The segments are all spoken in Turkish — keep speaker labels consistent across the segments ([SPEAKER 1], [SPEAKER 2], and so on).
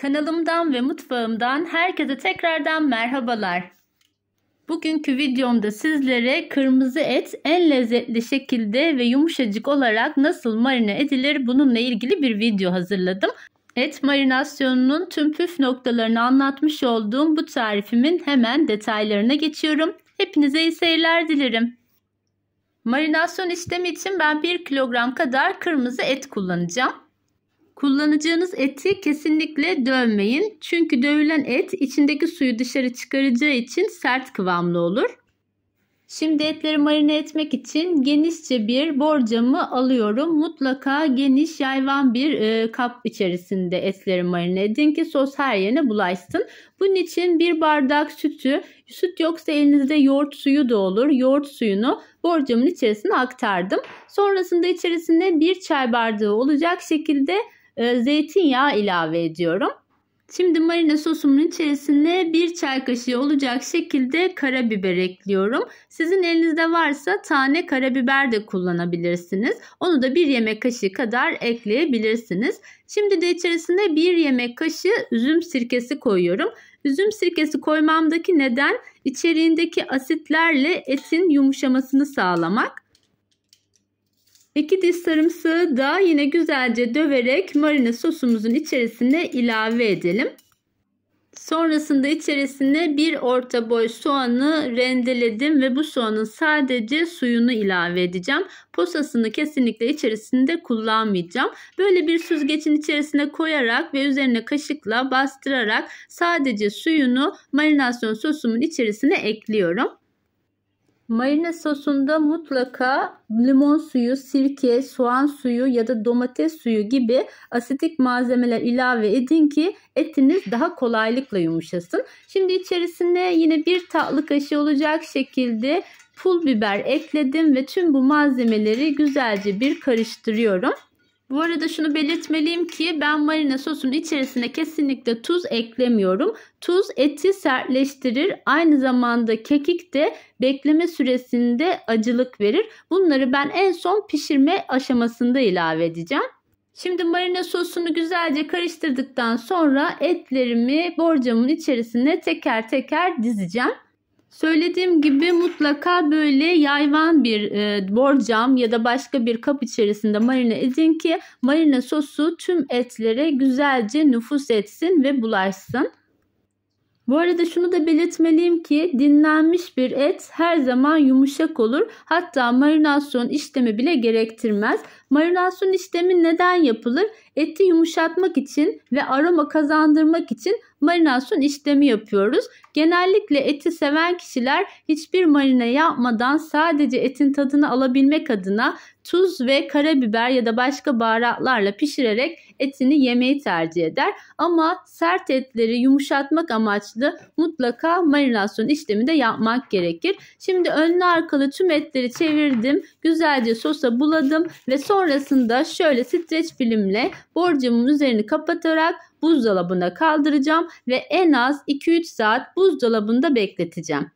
[SPEAKER 1] Kanalımdan ve mutfağımdan herkese tekrardan merhabalar. Bugünkü videomda sizlere kırmızı et en lezzetli şekilde ve yumuşacık olarak nasıl marine edilir bununla ilgili bir video hazırladım. Et marinasyonunun tüm püf noktalarını anlatmış olduğum bu tarifimin hemen detaylarına geçiyorum. Hepinize iyi seyirler dilerim. Marinasyon işlemi için ben 1 kilogram kadar kırmızı et kullanacağım. Kullanacağınız eti kesinlikle dövmeyin. Çünkü dövülen et içindeki suyu dışarı çıkaracağı için sert kıvamlı olur. Şimdi etleri marine etmek için genişçe bir borcamı alıyorum. Mutlaka geniş yayvan bir kap içerisinde etleri marine edin ki sos her yerine bulaşsın. Bunun için 1 bardak süt yoksa elinizde yoğurt suyu da olur. Yoğurt suyunu borcamın içerisine aktardım. Sonrasında içerisine 1 çay bardağı olacak şekilde zeytinyağı ilave ediyorum. Şimdi marine sosumun içerisine 1 çay kaşığı olacak şekilde karabiber ekliyorum. Sizin elinizde varsa tane karabiber de kullanabilirsiniz. Onu da 1 yemek kaşığı kadar ekleyebilirsiniz. Şimdi de içerisine 1 yemek kaşığı üzüm sirkesi koyuyorum. Üzüm sirkesi koymamdaki neden içeriğindeki asitlerle etin yumuşamasını sağlamak. 2 diş sarımsağı da yine güzelce döverek marine sosumuzun içerisine ilave edelim. Sonrasında içerisine 1 orta boy soğanı rendeledim ve bu soğanın sadece suyunu ilave edeceğim. Posasını kesinlikle içerisinde kullanmayacağım. Böyle bir süzgecin içerisine koyarak ve üzerine kaşıkla bastırarak sadece suyunu marinasyon sosumun içerisine ekliyorum. Marine sosunda mutlaka limon suyu, sirke, soğan suyu ya da domates suyu gibi asitik malzemeler ilave edin ki etiniz daha kolaylıkla yumuşasın. Şimdi içerisine yine 1 tatlı kaşığı olacak şekilde pul biber ekledim ve tüm bu malzemeleri güzelce bir karıştırıyorum. Bu arada şunu belirtmeliyim ki ben marine sosun içerisine kesinlikle tuz eklemiyorum. Tuz eti sertleştirir. Aynı zamanda kekik de bekleme süresinde acılık verir. Bunları ben en son pişirme aşamasında ilave edeceğim. Şimdi marine sosunu güzelce karıştırdıktan sonra etlerimi borcamın içerisine teker teker dizeceğim. Söylediğim gibi mutlaka böyle yayvan bir borcam ya da başka bir kap içerisinde marine edin ki marine sosu tüm etlere güzelce nüfuz etsin ve bulaşsın. Bu arada şunu da belirtmeliyim ki dinlenmiş bir et her zaman yumuşak olur. Hatta marinasyon işlemi bile gerektirmez. Marinasyon işlemi neden yapılır? Eti yumuşatmak için ve aroma kazandırmak için marinasyon işlemi yapıyoruz. Genellikle eti seven kişiler hiçbir marine yapmadan sadece etin tadını alabilmek adına tuz ve karabiber ya da başka baharatlarla pişirerek etini yemeyi tercih eder. Ama sert etleri yumuşatmak amaçlı mutlaka marinasyon işlemi de yapmak gerekir. Şimdi önlü arkalı tüm etleri çevirdim. Güzelce sosa buladım ve sonrasında şöyle streç filmle borcamın üzerini kapatarak buzdolabına kaldıracağım ve en az 2-3 saat buzdolabında bekleteceğim.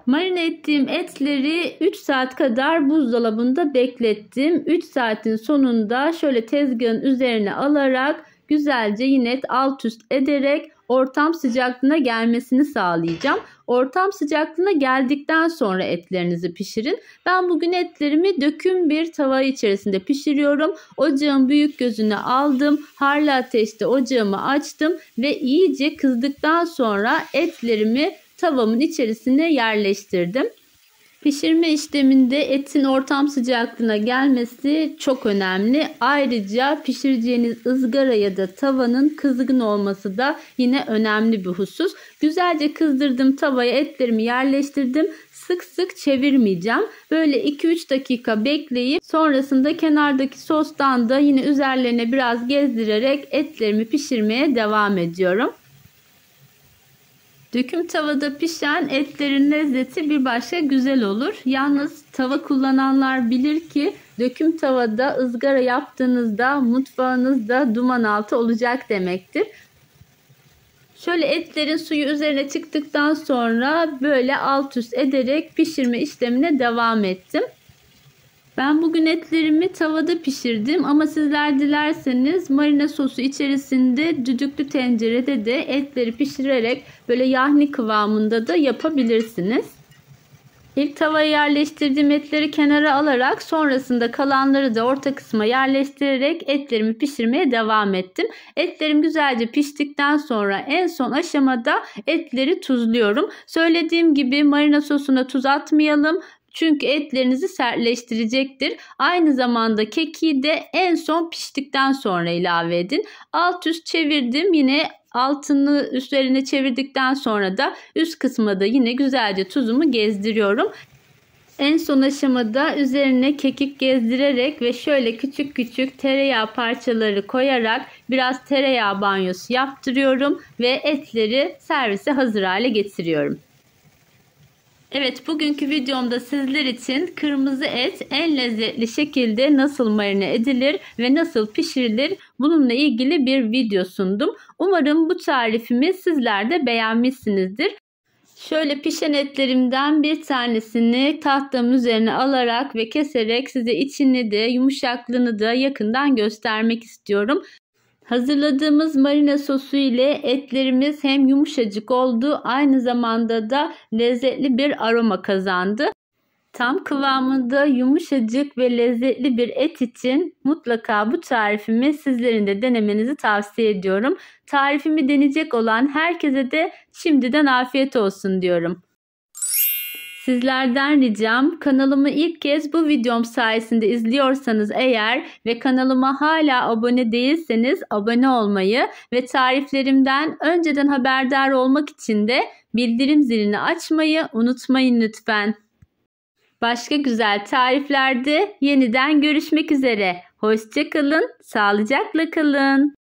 [SPEAKER 1] Marine ettiğim etleri 3 saat kadar buzdolabında beklettim. 3 saatin sonunda şöyle tezgahın üzerine alarak güzelce yine alt üst ederek ortam sıcaklığına gelmesini sağlayacağım. Ortam sıcaklığına geldikten sonra etlerinizi pişirin. Ben bugün etlerimi döküm bir tava içerisinde pişiriyorum. Ocağın büyük gözünü aldım. Harlı ateşte ocağımı açtım ve iyice kızdıktan sonra etlerimi tavamın içerisine yerleştirdim. Pişirme işleminde etin ortam sıcaklığına gelmesi çok önemli. Ayrıca pişireceğiniz ızgara ya da tavanın kızgın olması da yine önemli bir husus. Güzelce kızdırdım tavaya, etlerimi yerleştirdim. Sık sık çevirmeyeceğim. Böyle 2-3 dakika bekleyip sonrasında kenardaki sostan da yine üzerlerine biraz gezdirerek etlerimi pişirmeye devam ediyorum. Döküm tavada pişen etlerin lezzeti bir başka güzel olur. Yalnız tava kullananlar bilir ki döküm tavada ızgara yaptığınızda mutfağınızda duman altı olacak demektir. Şöyle etlerin suyu üzerine çıktıktan sonra böyle alt üst ederek pişirme işlemine devam ettim. Ben bugün etlerimi tavada pişirdim ama sizler dilerseniz marine sosu içerisinde düdüklü tencerede de etleri pişirerek böyle yahni kıvamında da yapabilirsiniz. İlk tavaya yerleştirdiğim etleri kenara alarak sonrasında kalanları da orta kısma yerleştirerek etlerimi pişirmeye devam ettim. Etlerim güzelce piştikten sonra en son aşamada etleri tuzluyorum. Söylediğim gibi marine sosuna tuz atmayalım. Çünkü etlerinizi sertleştirecektir. Aynı zamanda kekiği de en son piştikten sonra ilave edin. Alt üst çevirdim. Yine altını üzerine çevirdikten sonra da üst kısma da yine güzelce tuzumu gezdiriyorum. En son aşamada üzerine kekik gezdirerek ve şöyle küçük küçük tereyağı parçaları koyarak biraz tereyağı banyosu yaptırıyorum ve etleri servise hazır hale getiriyorum. Evet, bugünkü videomda sizler için kırmızı et en lezzetli şekilde nasıl marine edilir ve nasıl pişirilir bununla ilgili bir video sundum. Umarım bu tarifimi sizler de beğenmişsinizdir. Şöyle pişen etlerimden bir tanesini tahtamın üzerine alarak ve keserek size içini de yumuşaklığını da yakından göstermek istiyorum. Hazırladığımız marine sosu ile etlerimiz hem yumuşacık oldu, aynı zamanda da lezzetli bir aroma kazandı. Tam kıvamında yumuşacık ve lezzetli bir et için mutlaka bu tarifimi sizlerin de denemenizi tavsiye ediyorum. Tarifimi deneyecek olan herkese de şimdiden afiyet olsun diyorum. Sizlerden ricam, kanalımı ilk kez bu videom sayesinde izliyorsanız eğer ve kanalıma hala abone değilseniz abone olmayı ve tariflerimden önceden haberdar olmak için de bildirim zilini açmayı unutmayın lütfen. Başka güzel tariflerde yeniden görüşmek üzere. Hoşça kalın, sağlıcakla kalın.